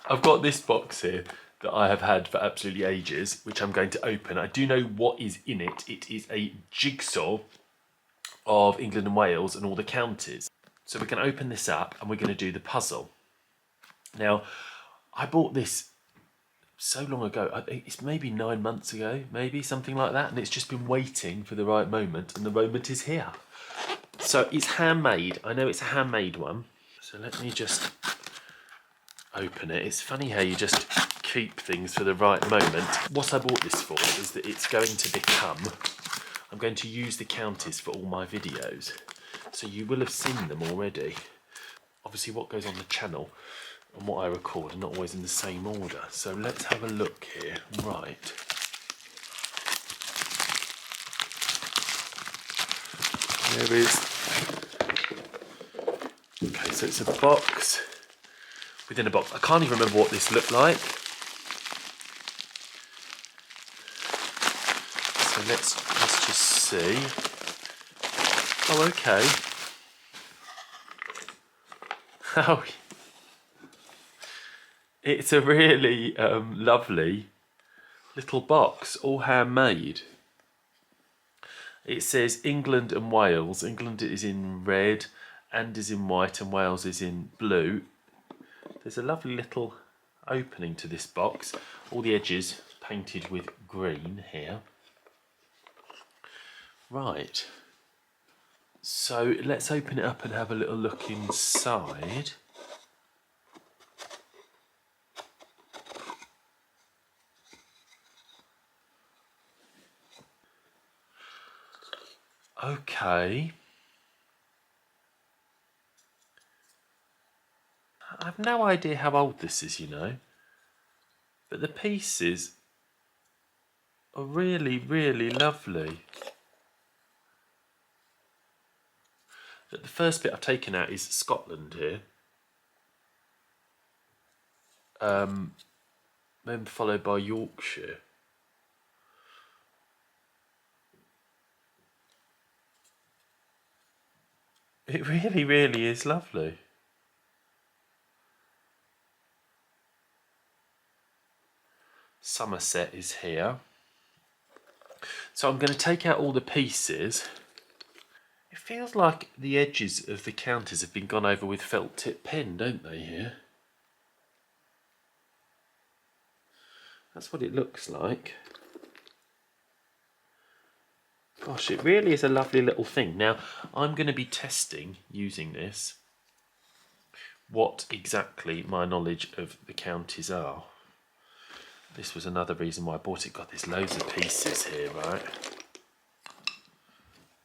I've got this box here that I have had for absolutely ages, which I'm going to open. I do know what is in it. It is a jigsaw of England and Wales and all the counties. So we're going to open this up and we're going to do the puzzle. Now, I bought this so long ago. I think it's maybe 9 months ago, maybe something like that. And it's just been waiting for the right moment, and the moment is here. So it's handmade. I know it's a handmade one. So let me just open it. It's funny how you just keep things for the right moment. What I bought this for is that it's going to become, I'm going to use the counties for all my videos. So you will have seen them already. Obviously what goes on the channel and what I record are not always in the same order. So let's have a look here. Right. There is, okay, so it's a box within a box. I can't even remember what this looked like. So let's just see. Oh, okay. Oh, it's a really lovely little box, all handmade. It says England and Wales. England is in red and is in white, and Wales is in blue. There's a lovely little opening to this box. All the edges painted with green here. Right. So let's open it up and have a little look inside. Okay. I have no idea how old this is, you know. But the pieces are really, really lovely. The first bit I've taken out is Scotland here. Then followed by Yorkshire. It really, really is lovely. Somerset is here. So I'm going to take out all the pieces. It feels like the edges of the counties have been gone over with felt tip pen, don't they, here? That's what it looks like. Gosh, it really is a lovely little thing. Now, I'm going to be testing, using this, what exactly my knowledge of the counties are. This was another reason why I bought it. God, there's loads of pieces here, right?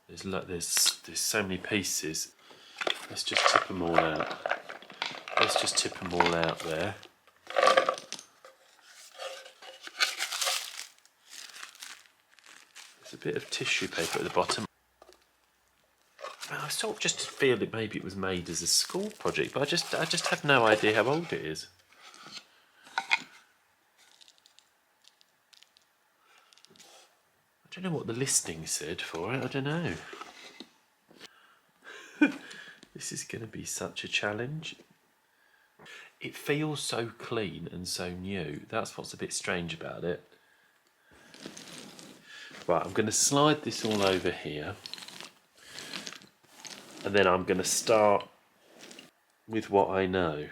There's so many pieces. Let's just tip them all out. Let's just tip them all out there. There's a bit of tissue paper at the bottom. I sort of just feel that maybe it was made as a school project, but I just have no idea how old it is. I don't know what the listing said for it, I don't know. This is going to be such a challenge. It feels so clean and so new. That's what's a bit strange about it. Right, I'm going to slide this all over here. And then I'm going to start with what I know.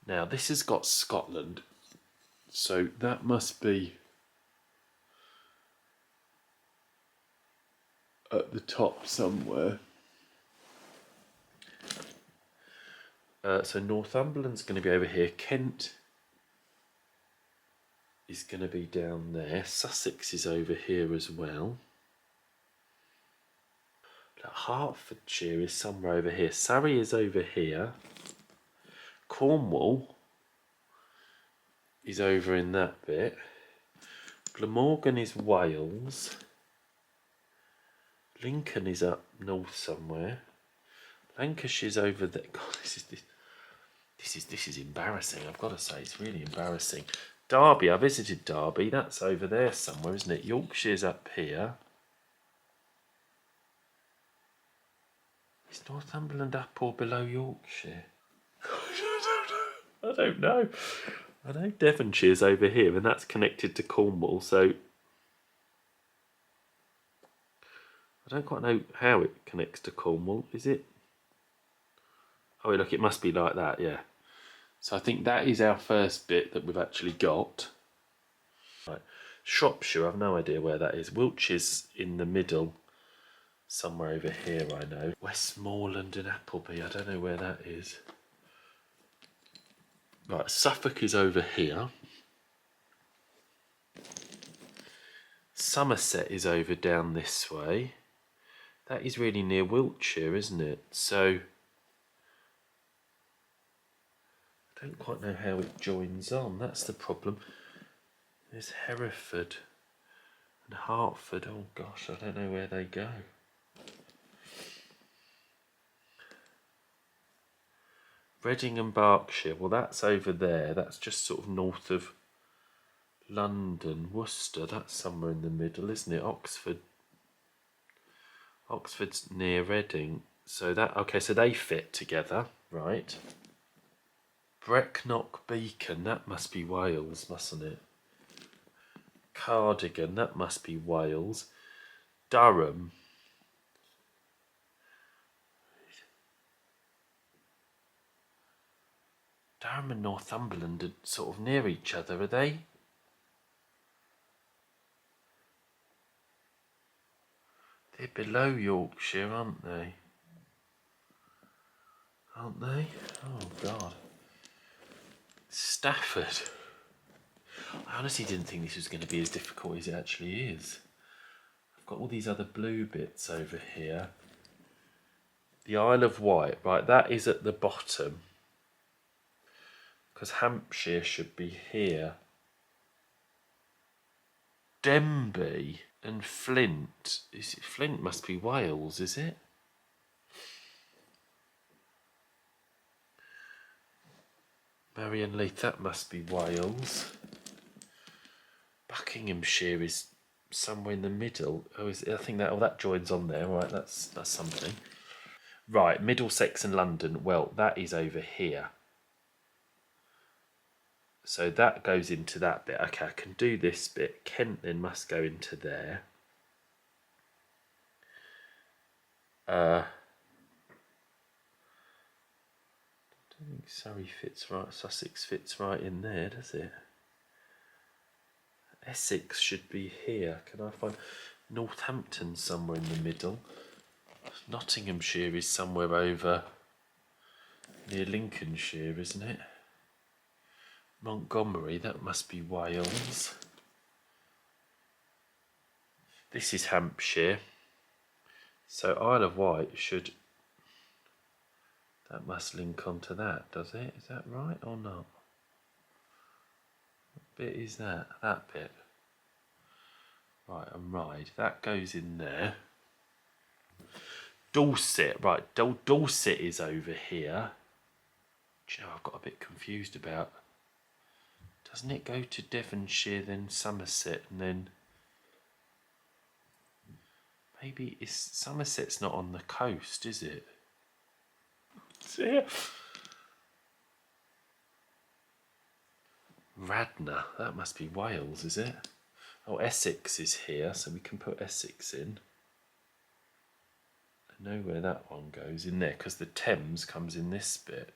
Now, this has got Scotland, so that must be at the top somewhere. So Northumberland's going to be over here. Kent is going to be down there. Sussex is over here as well. Hertfordshire is somewhere over here. Surrey is over here. Cornwall is over in that bit. Glamorgan is Wales. Lincoln is up north somewhere. Lancashire's over there. God, this is embarrassing. I've got to say, it's really embarrassing. Derby, I visited Derby. That's over there somewhere, isn't it? Yorkshire's up here. Is Northumberland up or below Yorkshire? I don't know. I know Devonshire's over here and that's connected to Cornwall, so I don't quite know how it connects to Cornwall, is it? Oh, look, it must be like that, yeah. So I think that is our first bit that we've actually got. Right. Shropshire, I've no idea where that is. Wiltshire's in the middle, somewhere over here, I know. Westmoreland and Appleby, I don't know where that is. Right, Suffolk is over here. Somerset is over down this way. That is really near Wiltshire, isn't it? So I don't quite know how it joins on. That's the problem. There's Hereford and Hertford. Oh gosh, I don't know where they go. Reading and Berkshire. Well, that's over there. That's just sort of north of London. Worcester, that's somewhere in the middle, isn't it? Oxford's near Reading. So that, okay, so they fit together, right? Brecknock Beacon, that must be Wales, mustn't it? Cardigan, that must be Wales. Durham. Durham and Northumberland are sort of near each other, are they? They're below Yorkshire, aren't they? Aren't they? Oh, God. Stafford. I honestly didn't think this was going to be as difficult as it actually is. I've got all these other blue bits over here. The Isle of Wight, right, that is at the bottom. Because Hampshire should be here. Denbigh and Flint. Is it Flint must be Wales, is it? Marion Leith, that must be Wales. Buckinghamshire is somewhere in the middle. Oh, I think that joins on there, right? That's something. Right, Middlesex and London. Well, that is over here. So that goes into that bit. Okay, I can do this bit. Kent then must go into there. I don't think Surrey fits right. Sussex fits right in there, does it? Essex should be here. Can I find Northampton somewhere in the middle? Nottinghamshire is somewhere over near Lincolnshire, isn't it? Montgomery, that must be Wales. This is Hampshire. So Isle of Wight should... That must link onto that, does it? Is that right or not? What bit is that? That bit. Right, and Ryde. That goes in there. Dorset, right. Dorset is over here. Do you know, I've got a bit confused about... Doesn't it go to Devonshire, then Somerset, and then... Maybe Somerset's not on the coast, is it? It's here. Radnor, that must be Wales, is it? Oh, Essex is here, so we can put Essex in. I know where that one goes, in there, because the Thames comes in this bit.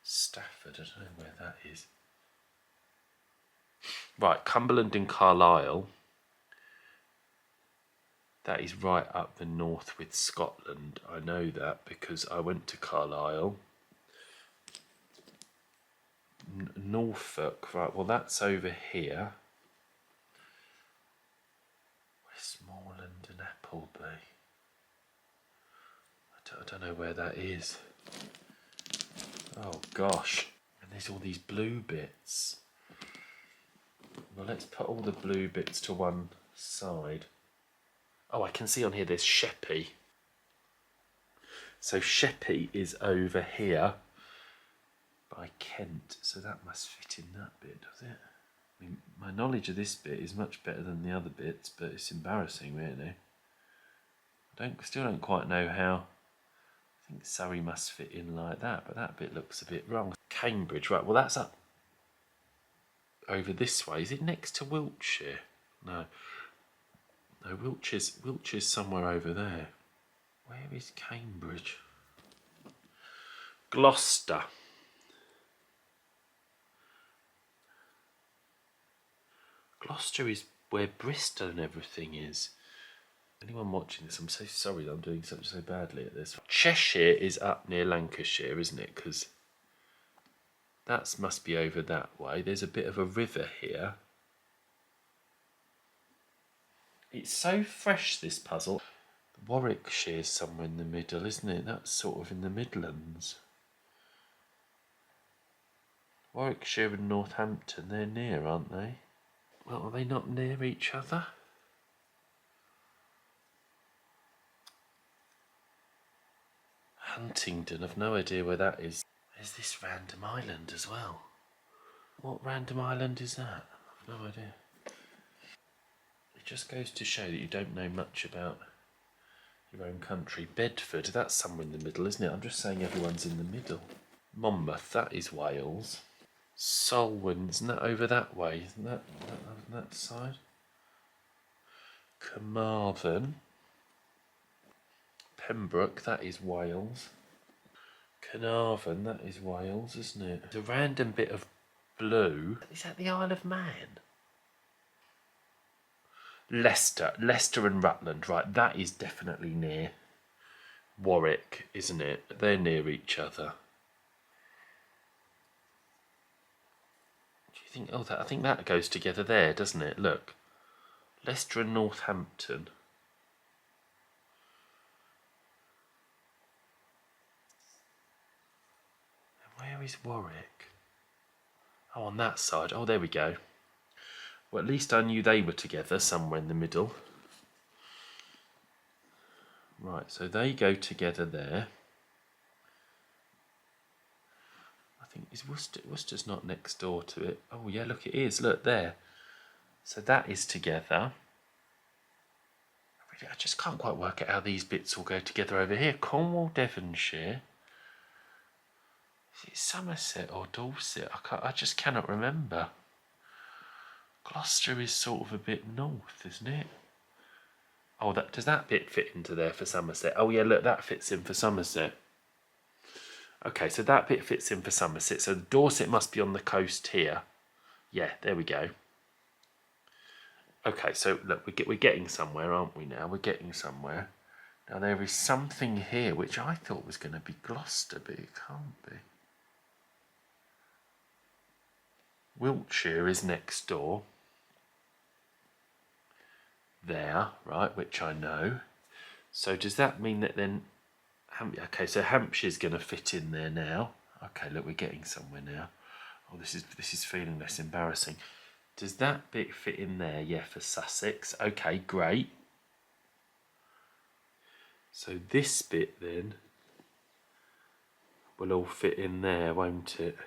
Stafford, I don't know where that is. Right, Cumberland and Carlisle. That is right up the north with Scotland. I know that because I went to Carlisle. Norfolk, right, well that's over here. Westmoreland and Appleby. I don't know where that is. Oh gosh. And there's all these blue bits. Well, let's put all the blue bits to one side. Oh, I can see on here there's Sheppey. So Sheppey is over here by Kent. So that must fit in that bit, does it? I mean, my knowledge of this bit is much better than the other bits, but it's embarrassing, really. Still don't quite know how I think Surrey must fit in like that, but that bit looks a bit wrong. Cambridge, right, well that's up over this way. Is it next to Wiltshire? No. No, Wiltshire's somewhere over there. Where is Cambridge? Gloucester. Gloucester is where Bristol and everything is. Anyone watching this, I'm so sorry that I'm doing so badly at this. Cheshire is up near Lancashire, isn't it? Because that must be over that way. There's a bit of a river here. It's so fresh, this puzzle. Warwickshire is somewhere in the middle, isn't it? That's sort of in the Midlands. Warwickshire and Northampton, they're near, aren't they? Well, are they not near each other? Huntingdon, I've no idea where that is. There's this random island as well. What random island is that? I've no idea. It just goes to show that you don't know much about your own country. Bedford, that's somewhere in the middle, isn't it? I'm just saying everyone's in the middle. Monmouth, that is Wales. Solwyn, isn't that over that way? Isn't that side? Carmarthen. Pembroke, that is Wales. Carnarvon, that is Wales, isn't it? The random bit of blue. Is that the Isle of Man? Leicester and Rutland, right, that is definitely near Warwick, isn't it? They're near each other. Do you think, oh, I think that goes together there, doesn't it? Look, Leicester and Northampton. Where is Warwick? Oh, on that side. Oh, there we go. Well, at least I knew they were together somewhere in the middle. Right, so they go together there. I think, is Worcester's not next door to it? Oh, yeah, look, it is. Look, there. So that is together. I just can't quite work out how these bits all go together over here. Cornwall, Devonshire. Is it Somerset or Dorset? I just cannot remember. Gloucester is sort of a bit north, isn't it? Oh, does that bit fit into there for Somerset? Oh yeah, look, that fits in for Somerset. Okay, so that bit fits in for Somerset. So Dorset must be on the coast here. Yeah, there we go. Okay, so look, we're getting somewhere, aren't we now? We're getting somewhere. Now there is something here which I thought was going to be Gloucester, but it can't be. Wiltshire is next door. There, right, which I know. So does that mean that then... Okay, so Hampshire's going to fit in there now. Okay, look, we're getting somewhere now. Oh, this is feeling less embarrassing. Does that bit fit in there? Yeah, for Sussex. Okay, great. So this bit then will all fit in there, won't it?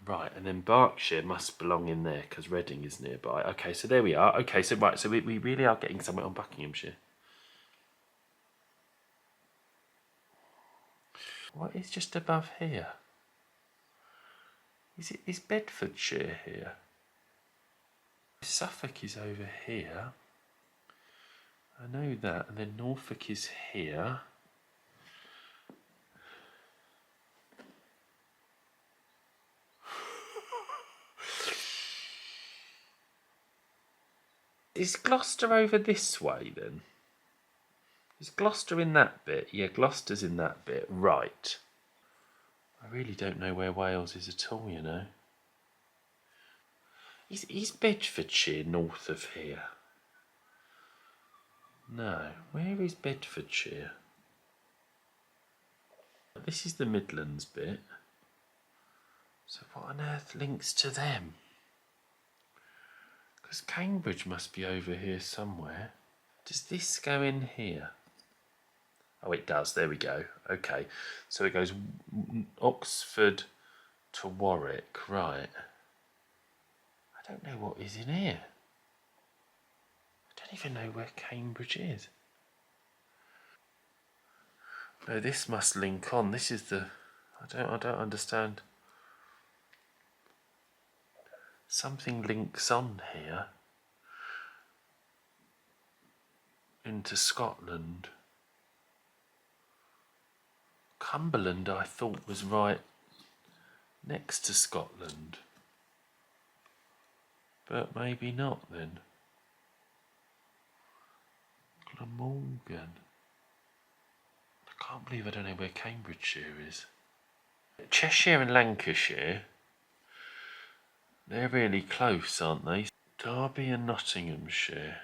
Right, and then Berkshire must belong in there because Reading is nearby. Okay, so there we are. Okay, so right, so we really are getting somewhere on Buckinghamshire. What is just above here? Is Bedfordshire here? Suffolk is over here. I know that, and then Norfolk is here. Is Gloucester over this way then? Is Gloucester in that bit? Yeah, Gloucester's in that bit. Right. I really don't know where Wales is at all, you know. Is Bedfordshire north of here? No. Where is Bedfordshire? This is the Midlands bit. So what on earth links to them? Because Cambridge must be over here somewhere. Does this go in here? Oh, it does. There we go. Okay. So it goes Oxford to Warwick. Right. I don't know what is in here. don't even know where Cambridge is. No, this must link on. This is the... I don't understand. Something links on here into Scotland. Cumberland, I thought, was right next to Scotland. But maybe not then. Glamorgan. I can't believe I don't know where Cambridgeshire is. Cheshire and Lancashire, they're really close, aren't they? Derby and Nottinghamshire.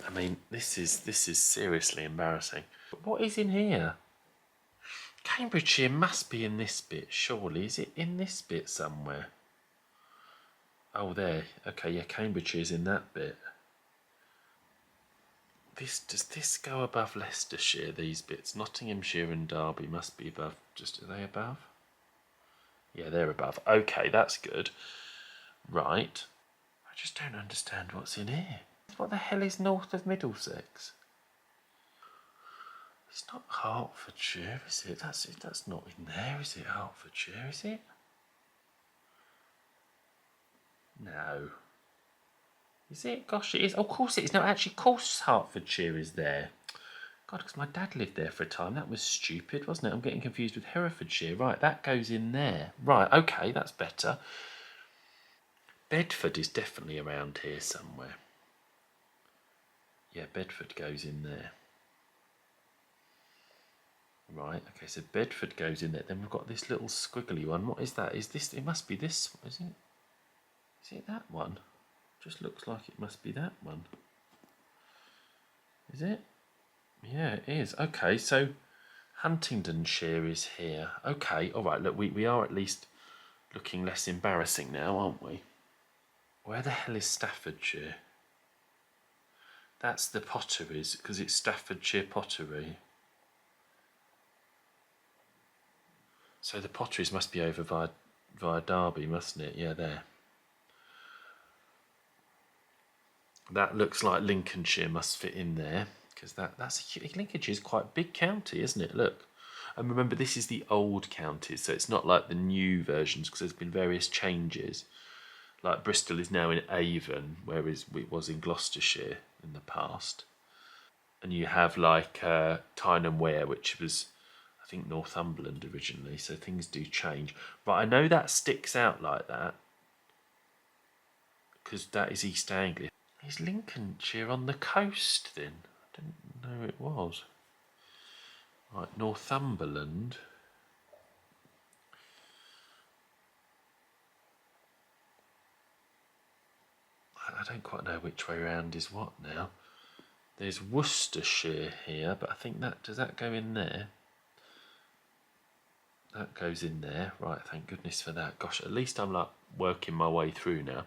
I mean, this is seriously embarrassing. But what is in here? Cambridgeshire must be in this bit, surely. Is it in this bit somewhere? Oh, there. Okay, yeah, Cambridgeshire's in that bit. Does this go above Leicestershire, these bits? Nottinghamshire and Derby must be above. Are they above? Yeah, they're above. Okay, that's good. Right. I just don't understand what's in here. What the hell is north of Middlesex? It's not Hertfordshire, is it? That's not in there, is it? Hertfordshire, is it? No. Is it? Gosh, it is. Oh, of course it is. No, actually, of course Hertfordshire is there. God, because my dad lived there for a time. That was stupid, wasn't it? I'm getting confused with Herefordshire. Right, that goes in there. Right, okay, that's better. Bedford is definitely around here somewhere. Yeah, Bedford goes in there. Right, okay, so Bedford goes in there. Then we've got this little squiggly one. What is that? Is this? It must be this, is it? Is it that one? Just looks like it must be that one. Is it? Yeah, it is. Okay, so Huntingdonshire is here. Okay, all right, look, we are at least looking less embarrassing now, aren't we? Where the hell is Staffordshire? That's the potteries, because it's Staffordshire pottery. So the potteries must be over via Derby, mustn't it? Yeah, there. That looks like Lincolnshire must fit in there, because Lincolnshire's quite a big county, isn't it? Look. And remember, this is the old counties, so it's not like the new versions, because there's been various changes. Like Bristol is now in Avon, whereas it was in Gloucestershire in the past. And you have like Tyne and Wear, which was, I think, Northumberland originally, so things do change. But I know that sticks out like that, because that is East Anglia. Is Lincolnshire on the coast then? I didn't know it was. Right, Northumberland. I don't quite know which way round is what now. There's Worcestershire here, but I think does that go in there? That goes in there. Right, thank goodness for that. Gosh, at least I'm like working my way through now.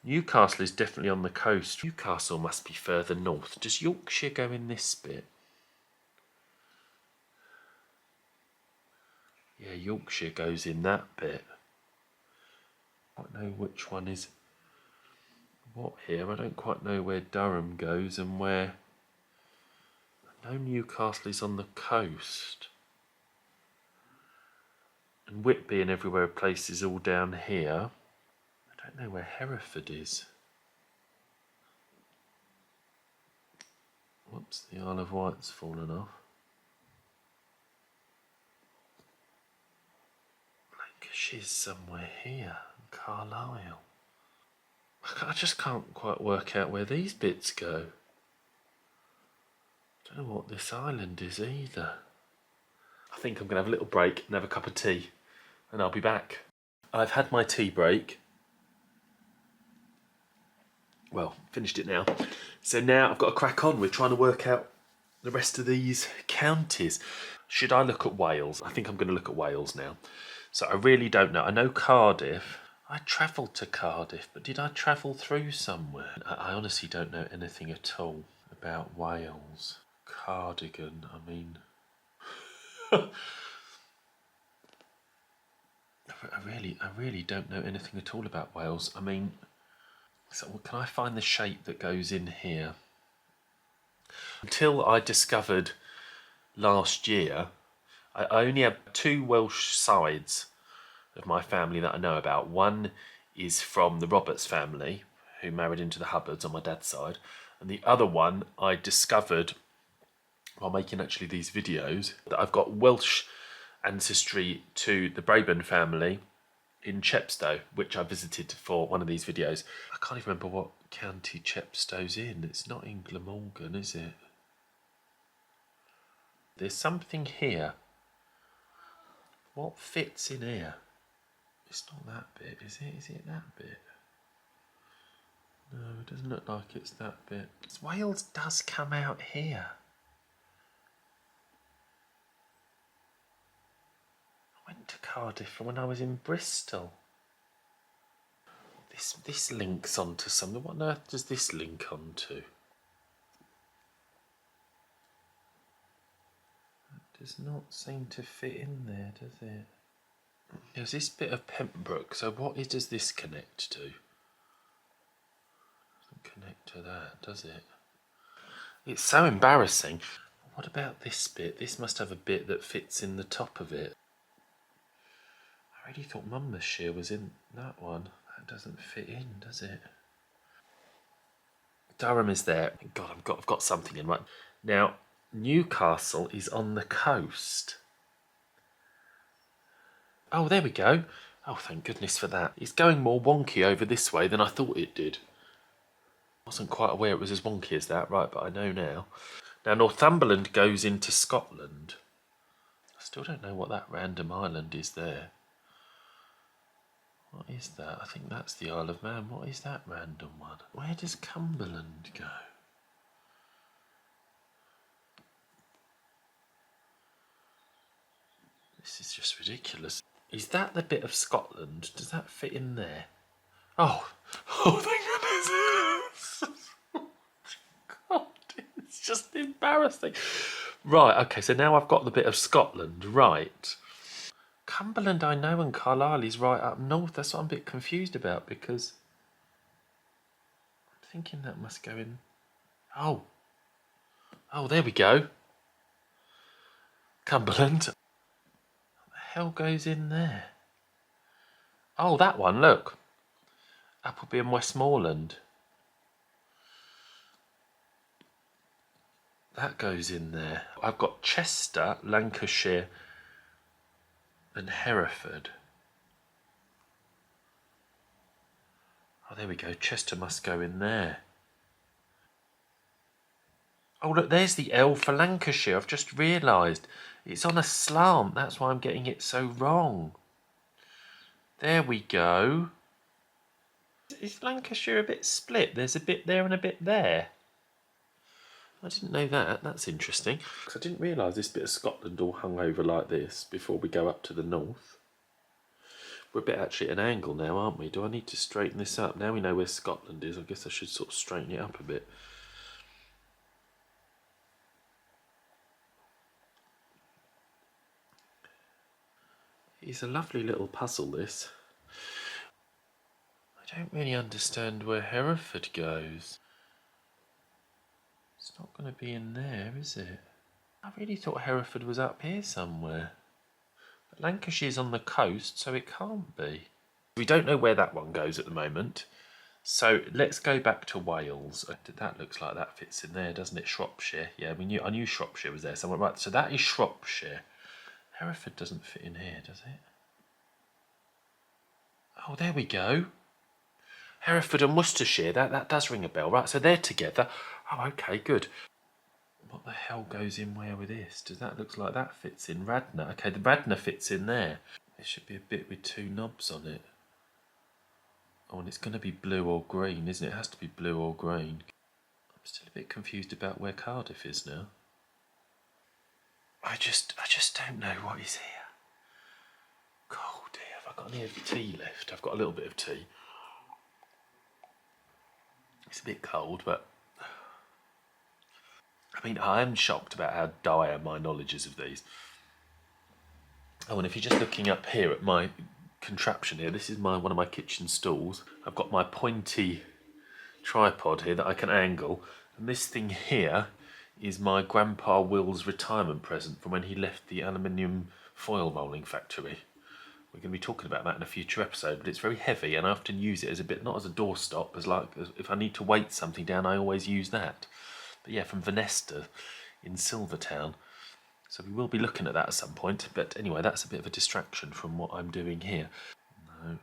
Newcastle is definitely on the coast. Newcastle must be further north. Does Yorkshire go in this bit? Yeah, Yorkshire goes in that bit. I don't know which one is what here. I don't quite know where Durham goes and where... I know Newcastle is on the coast. And Whitby and everywhere places all down here. I don't know where Hereford is. Whoops, the Isle of Wight's fallen off. Lancashire's somewhere here, Carlisle. I just can't quite work out where these bits go. I don't know what this island is either. I think I'm going to have a little break and have a cup of tea, and I'll be back. I've had my tea break. Well, finished it now. So now I've got to crack on with trying to work out the rest of these counties. Should I look at Wales? I think I'm going to look at Wales now. So I really don't know. I know Cardiff. I travelled to Cardiff, but did I travel through somewhere? I honestly don't know anything at all about Wales. Cardigan, I mean... I really don't know anything at all about Wales. I mean, So can I find the shape that goes in here? Until I discovered last year, I only have 2 Welsh sides of my family that I know about. One is from the Roberts family, who married into the Hubbards on my dad's side, and the other one I discovered while making actually these videos, that I've got Welsh ancestry to the Braben family in Chepstow, which I visited for one of these videos. I can't even remember what county Chepstow's in. It's not in Glamorgan, is it? There's something here. What fits in here? It's not that bit, is it? Is it that bit? No, it doesn't look like it's that bit. Wales does come out here. I went to Cardiff when I was in Bristol. This links onto something. What on earth does this link onto? It does not seem to fit in there, does it? There's this bit of Pembroke, so what does this connect to? Doesn't connect to that, does it? It's so embarrassing. What about this bit? This must have a bit that fits in the top of it. I really thought Monmouthshire was in that one. That doesn't fit in, does it? Durham is there. God, I've got something in right now. Newcastle is on the coast. Oh, there we go. Oh, thank goodness for that. It's going more wonky over this way than I thought it did. Wasn't quite aware it was as wonky as that, right, but I know now. Now, Northumberland goes into Scotland. I still don't know what that random island is there. What is that? I think that's the Isle of Man. What is that random one? Where does Cumberland go? This is just ridiculous. Is that the bit of Scotland? Does that fit in there? Oh, thank goodness. God, it's just embarrassing. Right, okay, so now I've got the bit of Scotland, right. Cumberland I know, and Carlisle is right up north. That's what I'm a bit confused about, because I'm thinking that must go in. Oh, there we go. Cumberland. What the hell goes in there? Oh, that one, look. Appleby and Westmoreland. That goes in there. I've got Chester, Lancashire and Hereford. Oh, there we go. Chester must go in there. Oh, look, there's the L for Lancashire. I've just realised. It's on a slant. That's why I'm getting it so wrong. There we go. Is Lancashire a bit split? There's a bit there and a bit there. I didn't know that. That's interesting. Because I didn't realise this bit of Scotland all hung over like this before we go up to the north. We're a bit actually at an angle now, aren't we? Do I need to straighten this up? Now we know where Scotland is. I guess I should sort of straighten it up a bit. It's a lovely little puzzle, this. I don't really understand where Hereford goes. It's not going to be in there, is it? I really thought Hereford was up here somewhere. But Lancashire's on the coast, so it can't be. We don't know where that one goes at the moment. So let's go back to Wales. That looks like that fits in there, doesn't it? Shropshire. Yeah, I knew Shropshire was there somewhere. Right, so that is Shropshire. Hereford doesn't fit in here, does it? Oh, there we go. Hereford and Worcestershire, that does ring a bell, right? So they're together. Oh, okay, good. What the hell goes in where with this? Does that look like that fits in Radnor? Okay, the Radnor fits in there. There should be a bit with 2 knobs on it. Oh, and it's going to be blue or green, isn't it? It has to be blue or green. I'm still a bit confused about where Cardiff is now. I just don't know what is here. Oh dear, have I got any of the tea left? I've got a little bit of tea. It's a bit cold, but I mean, I am shocked about how dire my knowledge is of these. Oh, and if you're just looking up here at my contraption here, this is one of my kitchen stools. I've got my pointy tripod here that I can angle. And this thing here is my Grandpa Will's retirement present from when he left the aluminium foil rolling factory. We're going to be talking about that in a future episode, but it's very heavy and I often use it as a bit, not as a doorstop, as if I need to weight something down, I always use that. But yeah, from Venesta in Silvertown. So we will be looking at that at some point, but anyway, that's a bit of a distraction from what I'm doing here. No.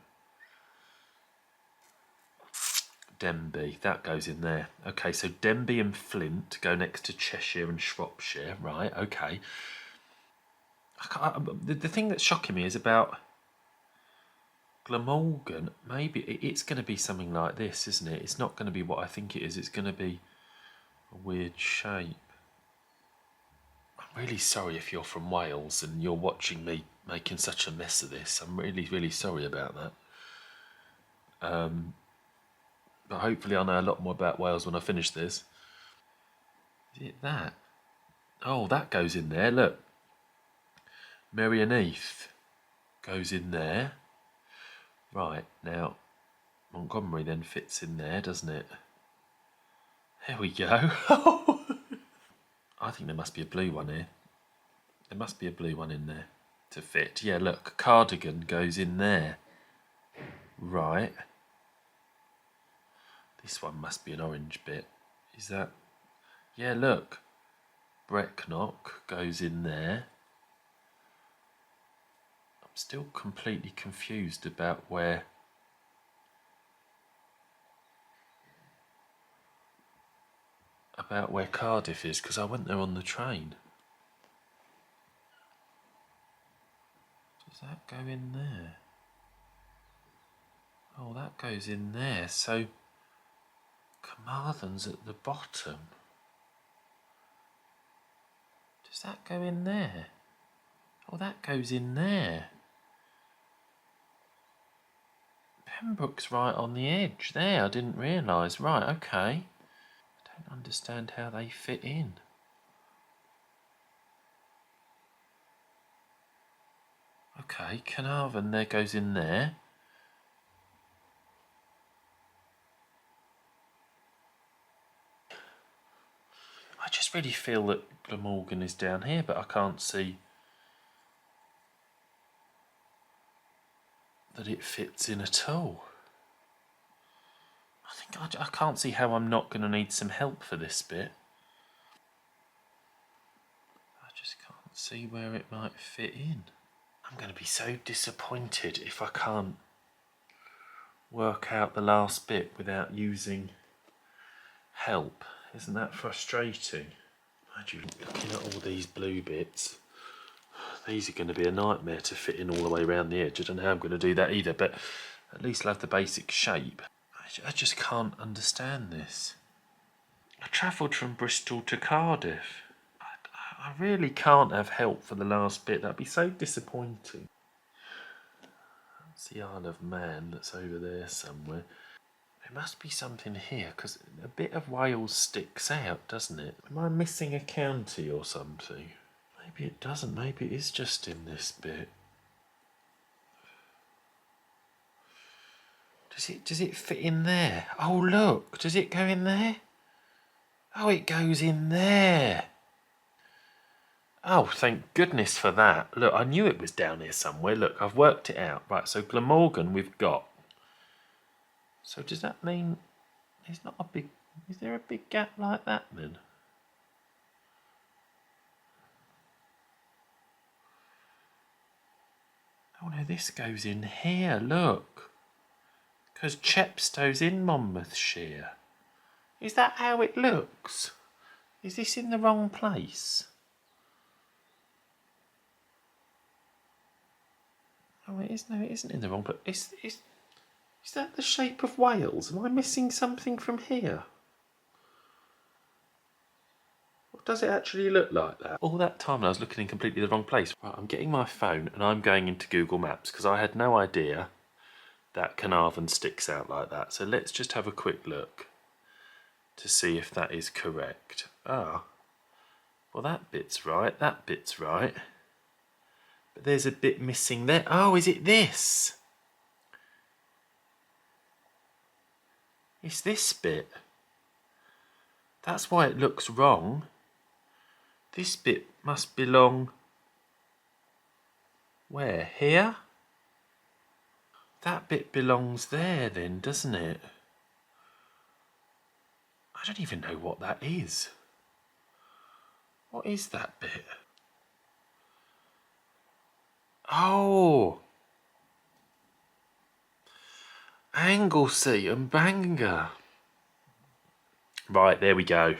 Denbigh, that goes in there. Okay, so Denbigh and Flint go next to Cheshire and Shropshire, right, okay. The thing that's shocking me is about Glamorgan. Maybe it's going to be something like this, isn't it? It's not going to be what I think it is. It's going to be a weird shape. I'm really sorry if you're from Wales and you're watching me making such a mess of this. I'm really, really sorry about that. But hopefully I know a lot more about Wales when I finish this. Is it that? Oh, that goes in there, look. Merioneth goes in there. Right, now Montgomery then fits in there, doesn't it? There we go. I think there must be a blue one here. There must be a blue one in there to fit. Yeah, look, Cardigan goes in there. Right. This one must be an orange bit. Is that? Yeah, look. Brecknock goes in there. I'm still completely confused about where Cardiff is, because I went there on the train. Does that go in there? Oh, that goes in there. So Carmarthen's at the bottom. Does that go in there? Oh, that goes in there. Pembroke's right on the edge there. I didn't realise. Right, okay. I don't understand how they fit in. Okay, Carnarvon there goes in there. I just really feel that Glamorgan is down here, but I can't see that it fits in at all. I can't see how I'm not going to need some help for this bit. I just can't see where it might fit in. I'm going to be so disappointed if I can't work out the last bit without using help. Isn't that frustrating? Imagine looking at all these blue bits. These are going to be a nightmare to fit in all the way around the edge. I don't know how I'm going to do that either, but at least I'll have the basic shape. I just can't understand this. I travelled from Bristol to Cardiff. I really can't have help for the last bit. That'd be so disappointing. That's the Isle of Man that's over there somewhere. There must be something here, because a bit of Wales sticks out, doesn't it? Am I missing a county or something? Maybe it doesn't. Maybe it is just in this bit. Does it fit in there? Oh, look. Does it go in there? Oh, it goes in there. Oh, thank goodness for that. Look, I knew it was down here somewhere. Look, I've worked it out. Right, so Glamorgan we've got. So does that mean there's not a big... Is there a big gap like that then? Oh no, this goes in here, look. Because Chepstow's in Monmouthshire. Is that how it looks? Is this in the wrong place? Oh, it is. No, it isn't in the wrong place. Is that the shape of Wales? Am I missing something from here? Or does it actually look like that? All that time I was looking in completely the wrong place. Right, I'm getting my phone and I'm going into Google Maps because I had no idea that Carnarvon sticks out like that. So let's just have a quick look to see if that is correct. Ah, well that bit's right, that bit's right. But there's a bit missing there. Oh, is it this? It's this bit. That's why it looks wrong. This bit must belong... Where? Here? That bit belongs there then, doesn't it? I don't even know what that is. What is that bit? Oh! Anglesey and Bangor. Right, there we go.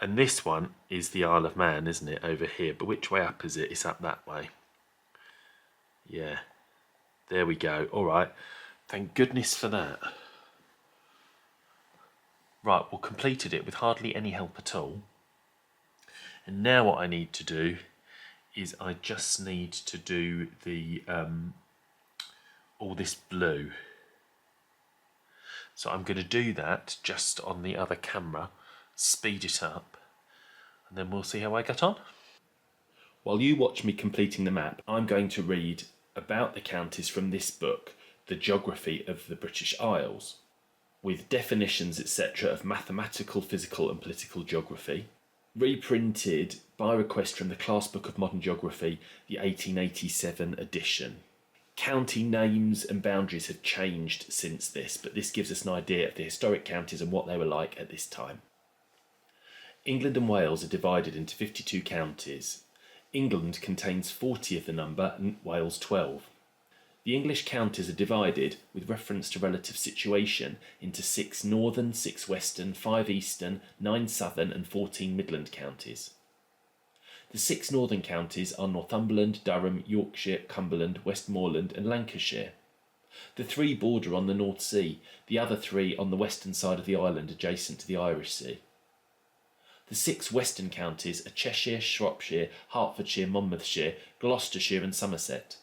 And this one is the Isle of Man, isn't it, over here? But which way up is it? It's up that way. Yeah. There we go. All right. Thank goodness for that. Right, well, completed it with hardly any help at all. And now what I need to do is I just need to do the all this blue. So I'm going to do that just on the other camera, speed it up, and then we'll see how I get on. While you watch me completing the map, I'm going to read about the counties from this book, The Geography of the British Isles, with definitions, etc. of mathematical, physical and political geography, reprinted by request from the Class Book of Modern Geography, the 1887 edition. County names and boundaries have changed since this, but this gives us an idea of the historic counties and what they were like at this time. England and Wales are divided into 52 counties. England contains 40 of the number and Wales 12. The English counties are divided, with reference to relative situation, into 6 northern, 6 western, 5 eastern, 9 southern and 14 midland counties. The 6 northern counties are Northumberland, Durham, Yorkshire, Cumberland, Westmoreland and Lancashire. The 3 border on the North Sea, the other 3 on the western side of the island adjacent to the Irish Sea. The 6 western counties are Cheshire, Shropshire, Hertfordshire, Monmouthshire, Gloucestershire and Somerset.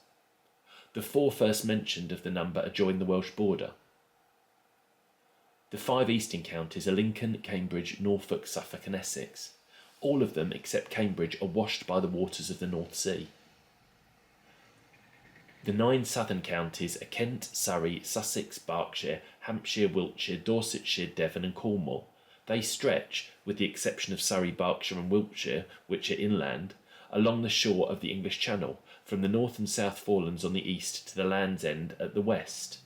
The 4 first mentioned of the number adjoin the Welsh border. The 5 eastern counties are Lincoln, Cambridge, Norfolk, Suffolk and Essex. All of them, except Cambridge, are washed by the waters of the North Sea. The 9 southern counties are Kent, Surrey, Sussex, Berkshire, Hampshire, Wiltshire, Dorsetshire, Devon and Cornwall. They stretch, with the exception of Surrey, Berkshire and Wiltshire, which are inland, along the shore of the English Channel, from the North and South Forelands on the east to the Land's End at the west.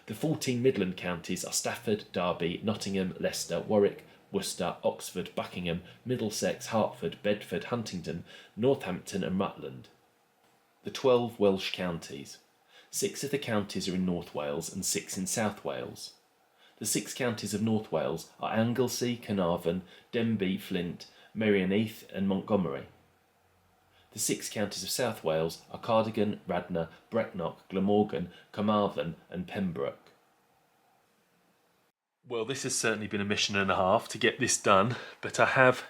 The 14 Midland counties are Stafford, Derby, Nottingham, Leicester, Warwick, Worcester, Oxford, Buckingham, Middlesex, Hertford, Bedford, Huntingdon, Northampton and Rutland. The 12 Welsh counties. 6 of the counties are in North Wales and 6 in South Wales. The 6 counties of North Wales are Anglesey, Carnarvon, Denbigh, Flint, Merioneth and Montgomery. The 6 counties of South Wales are Cardigan, Radnor, Brecknock, Glamorgan, Carmarthen and Pembroke. Well, this has certainly been a mission and a half to get this done, but I have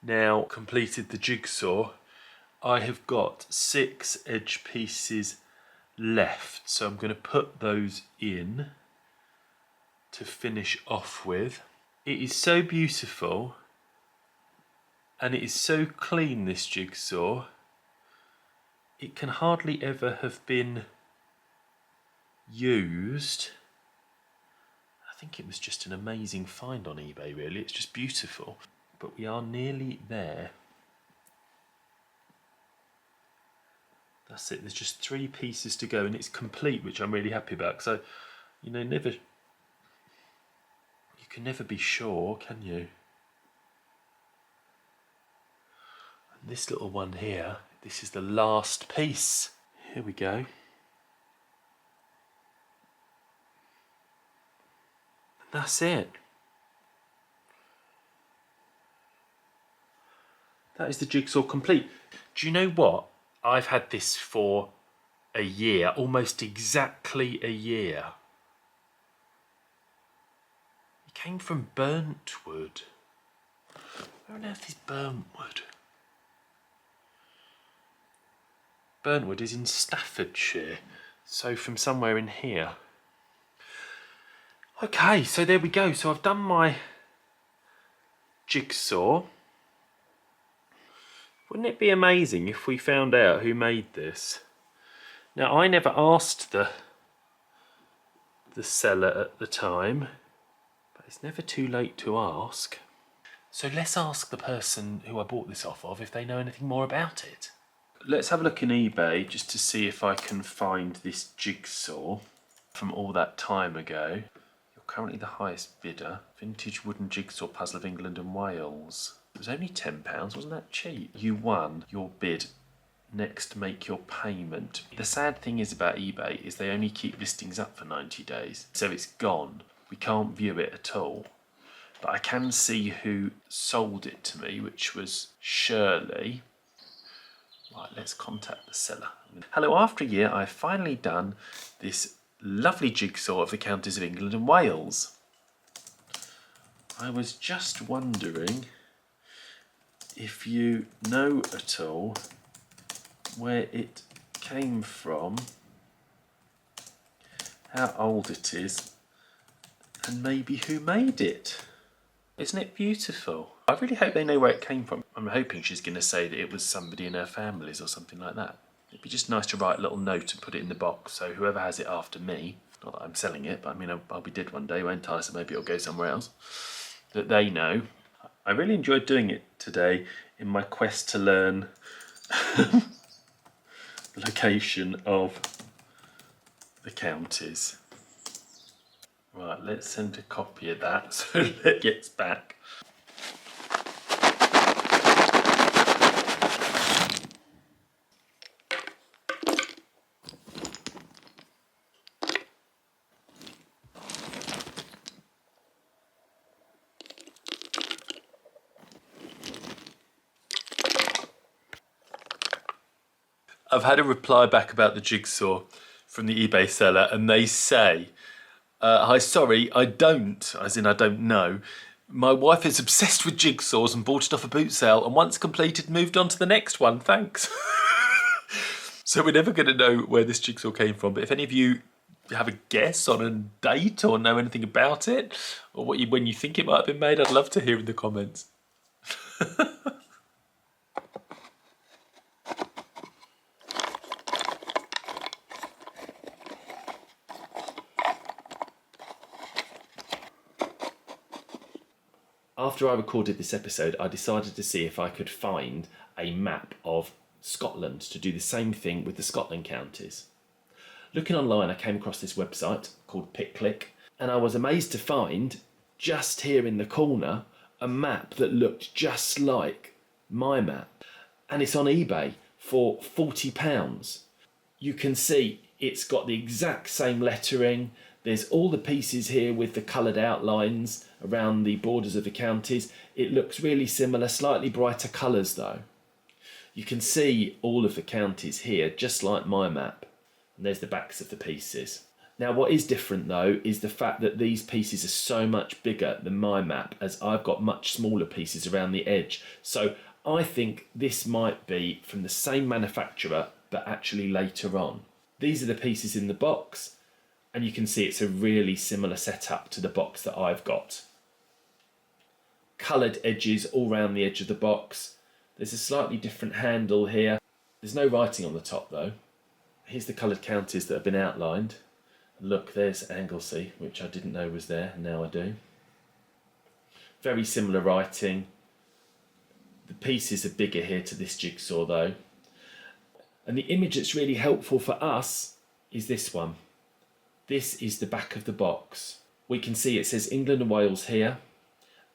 now completed the jigsaw. I have got 6 edge pieces left, so I'm going to put those in to finish off with. It is so beautiful and it is so clean, this jigsaw. It can hardly ever have been used. I think it was just an amazing find on eBay, really. It's just beautiful. But we are nearly there. That's it. There's just 3 pieces to go and it's complete, which I'm really happy about. So, you know, you can never be sure, can you? And this little one here, this is the last piece. Here we go. That's it. That is the jigsaw complete. Do you know what? I've had this for a year, almost exactly a year. It came from burnt wood. Where on earth is burnt wood? Burnt wood is in Staffordshire, so from somewhere in here. Okay, so there we go. So I've done my jigsaw. Wouldn't it be amazing if we found out who made this? Now, I never asked the the seller at the time, but it's never too late to ask. So let's ask the person who I bought this off of if they know anything more about it. Let's have a look in eBay just to see if I can find this jigsaw from all that time ago. You're currently the highest bidder. Vintage wooden jigsaw puzzle of England and Wales. It was only £10, wasn't that cheap? You won your bid. Next, make your payment. The sad thing is about eBay is they only keep listings up for 90 days. So it's gone. We can't view it at all. But I can see who sold it to me, which was Shirley. Right, let's contact the seller. Hello, after a year I've finally done this lovely jigsaw of the counties of England and Wales. I was just wondering if you know at all where it came from, how old it is, and maybe who made it. Isn't it beautiful? I really hope they know where it came from. I'm hoping she's going to say that it was somebody in her families or something like that. It'd be just nice to write a little note and put it in the box, so whoever has it after me, not that I'm selling it, but I mean I'll be dead one day, won't I? So maybe it'll go somewhere else, that they know. I really enjoyed doing it today in my quest to learn the location of the counties. Right, let's send a copy of that so that it gets back. I've had a reply back about the jigsaw from the eBay seller, and they say, hi, sorry, I don't, as in I don't know. My wife is obsessed with jigsaws and bought it off a boot sale, and once completed, moved on to the next one. Thanks. So we're never going to know where this jigsaw came from, but if any of you have a guess on a date or know anything about it, or when you think it might have been made, I'd love to hear in the comments. After I recorded this episode, I decided to see if I could find a map of Scotland to do the same thing with the Scotland counties. Looking online, I came across this website called PicClick, and I was amazed to find, just here in the corner, a map that looked just like my map. And it's on eBay for £40. You can see it's got the exact same lettering. There's all the pieces here with the coloured outlines around the borders of the counties. It looks really similar, slightly brighter colours though. You can see all of the counties here, just like my map. And there's the backs of the pieces. Now what is different though is the fact that these pieces are so much bigger than my map, as I've got much smaller pieces around the edge. So I think this might be from the same manufacturer, but actually later on. These are the pieces in the box. And you can see it's a really similar setup to the box that I've got. Coloured edges all around the edge of the box. There's a slightly different handle here. There's no writing on the top though. Here's the coloured counties that have been outlined. Look, there's Anglesey, which I didn't know was there, and now I do. Very similar writing. The pieces are bigger here to this jigsaw though. And the image that's really helpful for us is this one. This is the back of the box. We can see it says England and Wales here,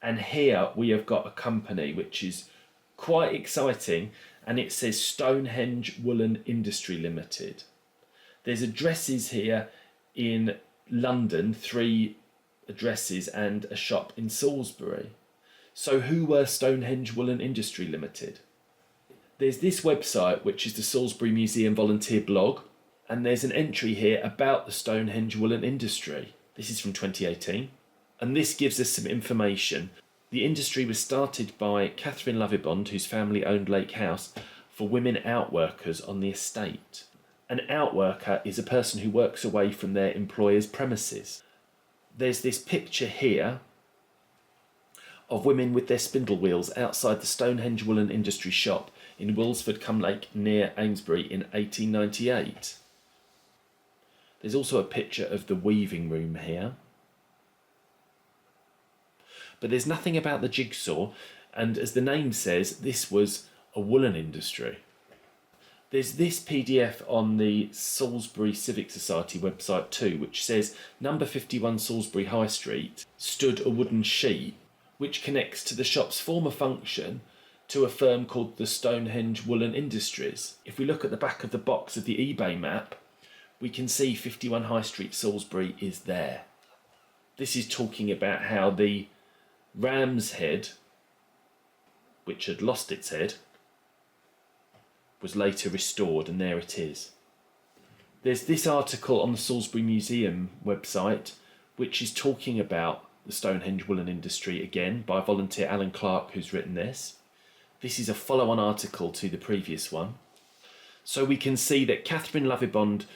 and here we have got a company which is quite exciting, and it says Stonehenge Woolen Industry Limited. There's addresses here in London, 3 addresses, and a shop in Salisbury. So who were Stonehenge Woolen Industry Limited? There's this website, which is the Salisbury Museum Volunteer blog, and there's an entry here about the Stonehenge Woolen industry. This is from 2018, and this gives us some information. The industry was started by Catherine Lovibond, whose family owned Lake House, for women outworkers on the estate. An outworker is a person who works away from their employer's premises. There's this picture here of women with their spindle wheels outside the Stonehenge Woolen Industry shop in Wilsford-cum-Lake near Amesbury in 1898. There's also a picture of the weaving room here. But there's nothing about the jigsaw, and as the name says, this was a woolen industry. There's this PDF on the Salisbury Civic Society website too, which says number 51 Salisbury High Street stood a wooden sheet which connects to the shop's former function to a firm called the Stonehenge Woolen Industries. If we look at the back of the box of the eBay map, we can see 51 High Street Salisbury is there. This is talking about how the ram's head, which had lost its head, was later restored, and there it is. There's this article on the Salisbury Museum website which is talking about the Stonehenge woolen industry again by volunteer Alan Clark, who's written this. This is a follow-on article to the previous one. So we can see that Catherine Lovibond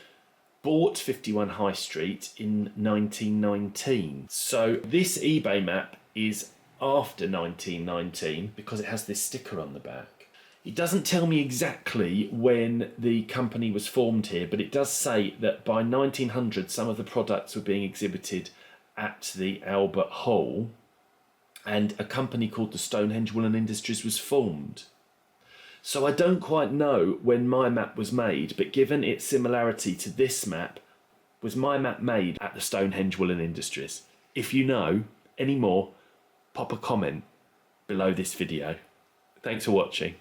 bought 51 High Street in 1919. So this eBay map is after 1919 because it has this sticker on the back. It doesn't tell me exactly when the company was formed here, but it does say that by 1900 some of the products were being exhibited at the Albert Hall, and a company called the Stonehenge Woolen Industries was formed. So I don't quite know when my map was made, but given its similarity to this map, was my map made at the Stonehenge Woolen Industries? If you know any more, pop a comment below this video. Thanks for watching.